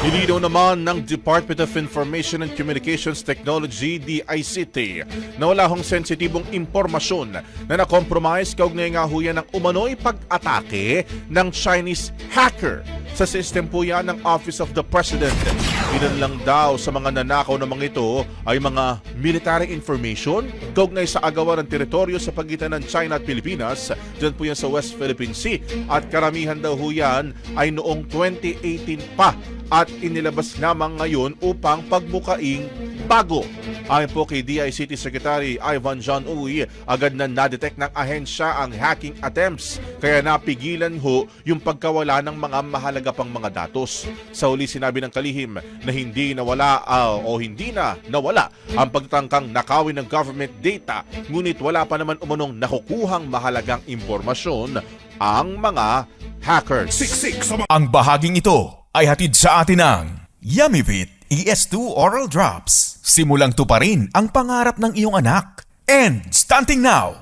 Nilinaw naman ng Department of Information and Communications Technology, DICT, na wala hong sensitibong impormasyon na nakompromise kaugnay nga ho yan ng umano'y pag-atake ng Chinese hacker sa system po yan ng Office of the President. Ilan lang daw sa mga nanakaw na mga ito ay mga military information kaugnay sa agawan ng teritoryo sa pagitan ng China at Pilipinas. Diyan po yan sa West Philippine Sea. At karamihan daw ho yan ay noong 2018 pa at inilabas lamang ngayon upang pagmukaing bago. Ayon po kay DICT Secretary Ivan John Uy, agad na na-detect ng ahensya ang hacking attempts kaya napigilan ho yung pagkawala ng mga mahalaga pang mga datos. Sa huli sinabi ng kalihim na hindi na nawala ang pagtatangkang nakawin ng government data, ngunit wala pa naman umunong nakukuhang mahalagang impormasyon ang mga hackers. Ang bahaging ito ay hatid sa atin ng Yummyvit ES2 Oral Drops. Simulang tuparin ang pangarap ng iyong anak. And stunting now!